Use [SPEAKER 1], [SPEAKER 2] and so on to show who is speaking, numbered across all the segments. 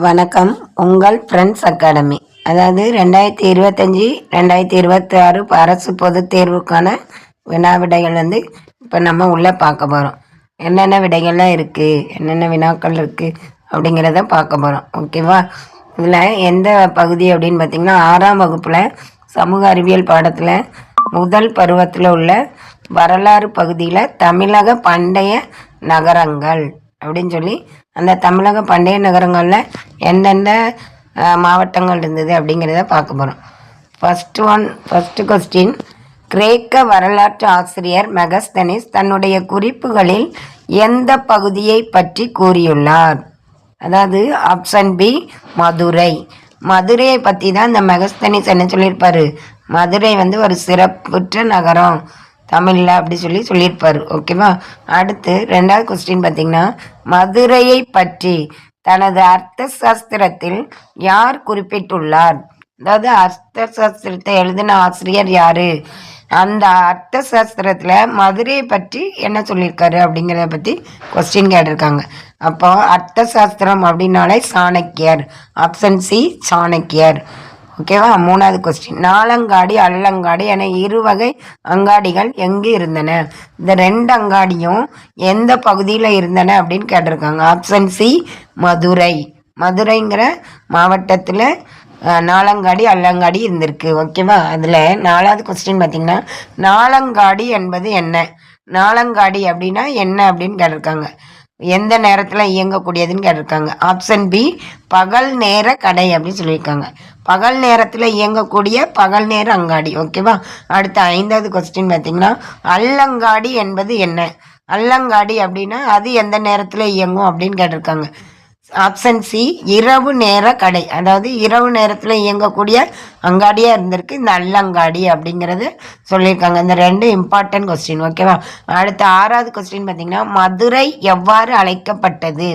[SPEAKER 1] வணக்கம். உங்கள் friends academy. அதாவது 2025 2026 அரசு பொதுத் தேர்வுக்கான வினா விடைகள் இப்போ நம்ம உள்ளே பார்க்க போகிறோம். என்னென்ன விடைகள்லாம் இருக்குது, என்னென்ன வினாக்கள் இருக்குது அப்படிங்கிறத பார்க்க போகிறோம். ஓகேவா? இதில் எந்த பகுதி அப்படின்னு பார்த்திங்கன்னா 6ஆம் வகுப்பில் சமூக அறிவியல் பாடத்தில் முதல் பருவத்தில் உள்ள வரலாறு பகுதியில் தமிழக பண்டைய நகரங்கள் அப்படின்னு சொல்லி அந்த தமிழக பண்டைய நகரங்களில் எந்தெந்த மாவட்டங்கள் இருந்தது அப்படிங்கிறத பார்க்க போகிறோம். ஃபஸ்ட்டு கொஸ்டின், கிரேக்க வரலாற்று ஆசிரியர் மெகஸ்தனிஸ் தன்னுடைய குறிப்புகளில் எந்த பகுதியை பற்றி கூறியுள்ளார்? அதாவது ஆப்ஷன் பி மதுரை. மதுரையை பற்றி தான் இந்த மெகஸ்தனிஸ் என்ன சொல்லியிருப்பார்? மதுரை ஒரு சிறப்புற்ற நகரம் தமிழில் அப்படி சொல்லியிருப்பார். ஓகேவா? அடுத்து 2வது கொஸ்டின் பார்த்திங்கன்னா, மதுரையை பற்றி தனது அர்த்த சாஸ்திரத்தில் யார் குறிப்பிட்டுள்ளார்? அதாவது அர்த்த சாஸ்திரத்தை எழுதின ஆசிரியர் யார்? அந்த அர்த்த சாஸ்திரத்தில் மதுரையை பற்றி என்ன சொல்லியிருக்காரு அப்படிங்கிறத பற்றி கொஸ்டின் கேட்டிருக்காங்க. அப்போ அர்த்த சாஸ்திரம் அப்படின்னாலே சாணக்கியர். ஆப்ஷன் சி சாணக்கியர். ஓகேவா? 3வது கொஸ்டின், நாலங்காடி அல்லங்காடி என இருவகை அங்காடிகள் எங்கு இருந்தன? இந்த 2 அங்காடியும் எந்த பகுதியில் இருந்தன அப்படின்னு கேட்டிருக்காங்க. Option C Madurai. மதுரைங்கிற மாவட்டத்தில் நாலங்காடி அல்லங்காடி இருந்திருக்கு. ஓகேவா? அதில் 4வது கொஸ்டின் பார்த்திங்கன்னா, நாலங்காடி என்பது என்ன? நாலங்காடி அப்படின்னா என்ன அப்படின்னு கேட்டிருக்காங்க. எந்த நேரத்தில் இயங்கக்கூடியதுன்னு கேட்டிருக்காங்க. ஆப்ஷன் பி பகல் நேர கடை அப்படின்னு சொல்லியிருக்காங்க. பகல் நேரத்தில் இயங்கக்கூடிய பகல் நேர அங்காடி. ஓகேவா? அடுத்த 5வது கொஸ்டின் பார்த்திங்கன்னா, அல்லங்காடி என்பது என்ன? அல்லங்காடி அப்படின்னா அது எந்த நேரத்தில் இயங்கும் அப்படின்னு கேட்டிருக்காங்க. ஆப்ஷன் சி இரவு நேர கடை. அதாவது இரவு நேரத்தில் இயங்கக்கூடிய அங்காடியாக இருந்திருக்கு இந்த அல்லங்காடி அப்படிங்கிறது சொல்லியிருக்காங்க. இந்த 2 இம்பார்ட்டன்ட் கொஸ்டின். ஓகேவா? அடுத்த 6வது கொஸ்டின் பார்த்திங்கன்னா, மதுரை எவ்வாறு அழைக்கப்பட்டது?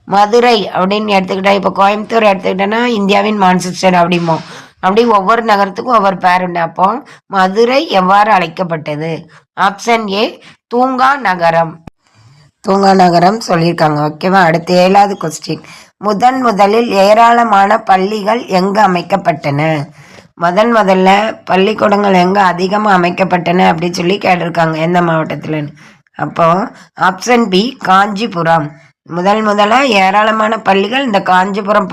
[SPEAKER 1] மதுரை அப்படின்னு எடுத்துக்கிட்டா, இப்போ கோயம்புத்தூர் எடுத்துக்கிட்டோன்னா இந்தியாவின் மான்செஸ்டர் அப்படிமோ, அப்படி ஒவ்வொரு நகரத்துக்கும் ஒவ்வொரு பேர் உண்டு. அப்போ மதுரை எவ்வாறு அழைக்கப்பட்டது? ஆப்ஷன் ஏ தூங்கா நகரம். தூங்கா நகரம் சொல்லியிருக்காங்க. ஓகேவா? அடுத்து 7வது கொஸ்டின், முதலில் ஏராளமான பள்ளிகள் எங்கு அமைக்கப்பட்டன? முதல்ல பள்ளிக்கூடங்கள் எங்கே அதிகமாக அமைக்கப்பட்டன அப்படின்னு சொல்லி கேட்டிருக்காங்க. எந்த மாவட்டத்தில்னு? அப்போ ஆப்ஷன் பி காஞ்சிபுரம். முதலாக ஏராளமான பள்ளிகள் இந்த காஞ்சிபுரம்